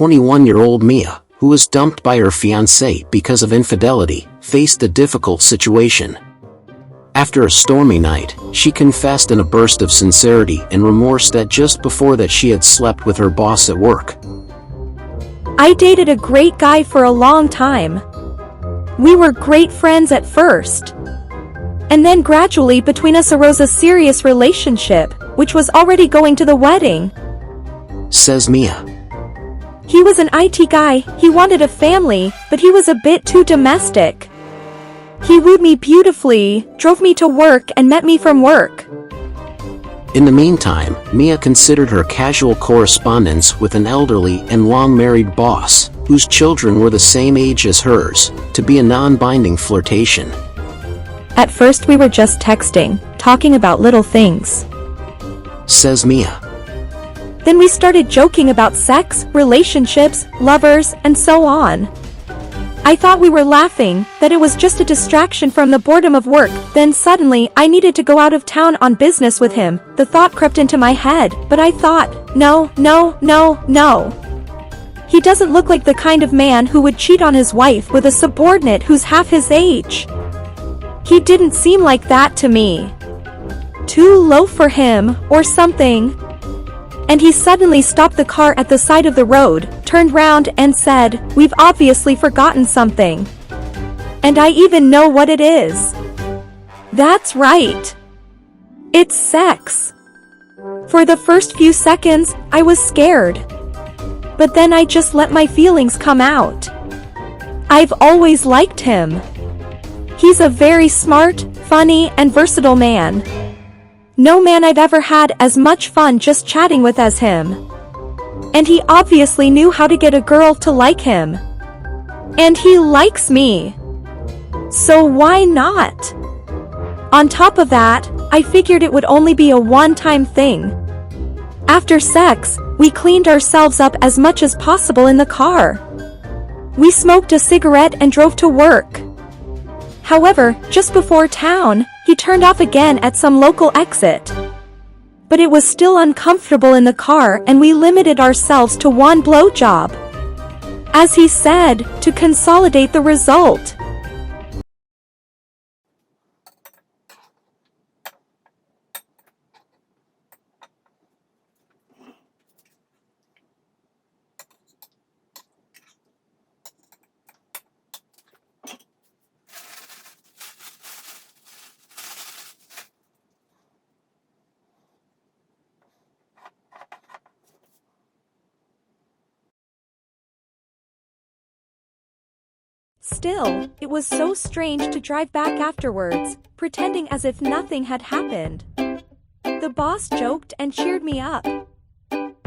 21-year-old Mia, who was dumped by her fiancé because of infidelity, faced a difficult situation. After a stormy night, she confessed in a burst of sincerity and remorse that just before that she had slept with her boss at work. I dated a great guy for a long time. We were great friends at first. And then gradually between us arose a serious relationship, which was already going to the wedding. Says Mia. He was an IT guy, he wanted a family, but he was a bit too domestic. He wooed me beautifully, drove me to work and met me from work. In the meantime, Mia considered her casual correspondence with an elderly and long-married boss, whose children were the same age as hers, to be a non-binding flirtation. At first we were just texting, talking about little things. Says Mia. Then we started joking about sex, relationships, lovers, and so on. I thought we were laughing, that it was just a distraction from the boredom of work. Then suddenly, I needed to go out of town on business with him. The thought crept into my head, but I thought, no. He doesn't look like the kind of man who would cheat on his wife with a subordinate who's half his age. He didn't seem like that to me. Too low for him, or something. And he suddenly stopped the car at the side of the road, turned round and said, "We've obviously forgotten something. And I even know what it is." That's right. It's sex. For the first few seconds, I was scared. But then I just let my feelings come out. I've always liked him. He's a very smart, funny, and versatile man. No man I've ever had as much fun just chatting with as him. And he obviously knew how to get a girl to like him. And he likes me. So why not? On top of that, I figured it would only be a one-time thing. After sex, we cleaned ourselves up as much as possible in the car. We smoked a cigarette and drove to work. However, just before town, he turned off again at some local exit. But it was still uncomfortable in the car and we limited ourselves to one blowjob. As he said, to consolidate the result. Still, it was so strange to drive back afterwards, pretending as if nothing had happened. The boss joked and cheered me up.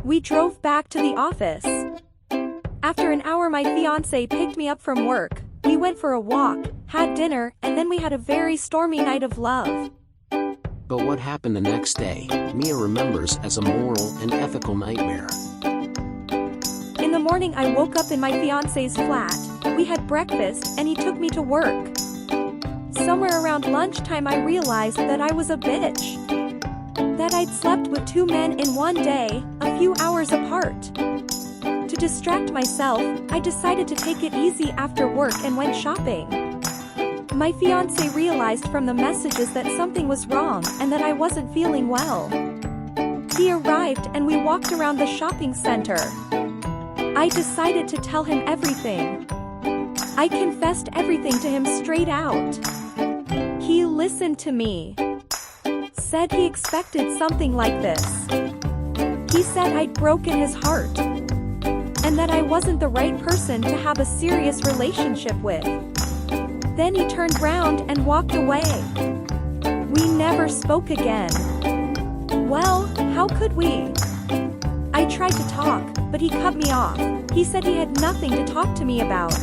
We drove back to the office. After an hour my fiancé picked me up from work, we went for a walk, had dinner, and then we had a very stormy night of love. But what happened the next day, Mia remembers as a moral and ethical nightmare. In the morning I woke up in my fiancé's flat. We had breakfast and he took me to work. Somewhere around lunchtime I realized that I was a bitch. That I'd slept with two men in one day, a few hours apart. To distract myself, I decided to take it easy after work and went shopping. My fiancé realized from the messages that something was wrong and that I wasn't feeling well. He arrived and we walked around the shopping center. I decided to tell him everything. I confessed everything to him straight out. He listened to me. Said he expected something like this. He said I'd broken his heart. And that I wasn't the right person to have a serious relationship with. Then he turned round and walked away. We never spoke again. Well, how could we? I tried to talk, but he cut me off. He said he had nothing to talk to me about.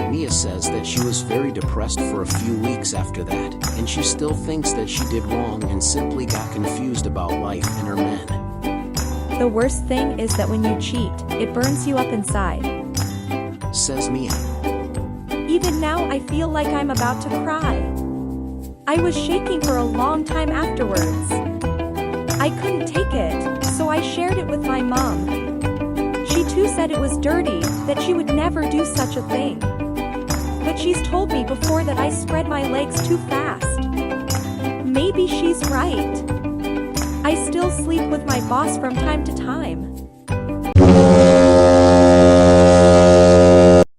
Mia says that she was very depressed for a few weeks after that, and she still thinks that she did wrong and simply got confused about life and her men. The worst thing is that when you cheat, it burns you up inside. Says Mia. Even now I feel like I'm about to cry. I was shaking for a long time afterwards. I couldn't take it, so I shared it with my mom. She too said it was dirty, that she would never do such a thing. But she's told me before that I spread my legs too fast. Maybe she's right. I still sleep with my boss from time to time.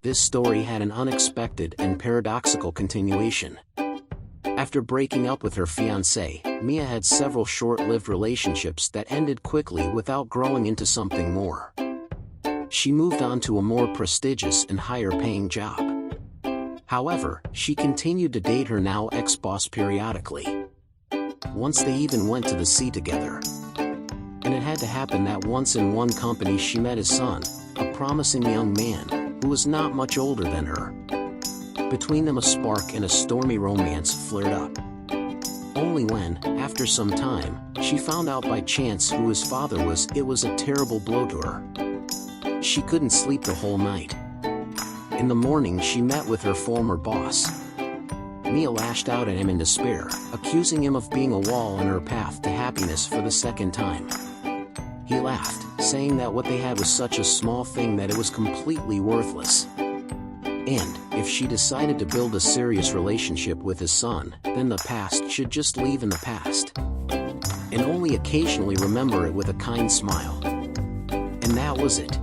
This story had an unexpected and paradoxical continuation. After breaking up with her fiancé, Mia had several short-lived relationships that ended quickly without growing into something more. She moved on to a more prestigious and higher-paying job. However, she continued to date her now ex-boss periodically. Once they even went to the sea together. And it had to happen that once in one company she met his son, a promising young man, who was not much older than her. Between them a spark and a stormy romance flared up. Only when, after some time, she found out by chance who his father was, it was a terrible blow to her. She couldn't sleep the whole night. In the morning she met with her former boss. Mia lashed out at him in despair, accusing him of being a wall in her path to happiness for the second time. He laughed, saying that what they had was such a small thing that it was completely worthless. And, if she decided to build a serious relationship with his son, then the past should just leave in the past. And only occasionally remember it with a kind smile. And that was it.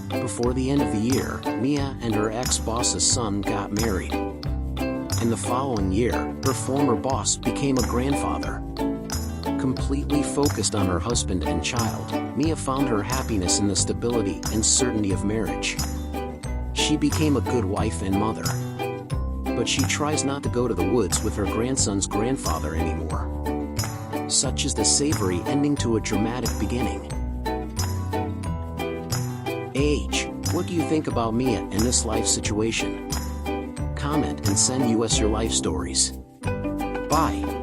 Before the end of the year, Mia and her ex-boss's son got married. And the following year, her former boss became a grandfather. Completely focused on her husband and child, Mia found her happiness in the stability and certainty of marriage. She became a good wife and mother. But she tries not to go to the woods with her grandson's grandfather anymore. Such is the savory ending to a dramatic beginning. Age, what do you think about Mia and this life situation? Comment and send us your life stories. Bye.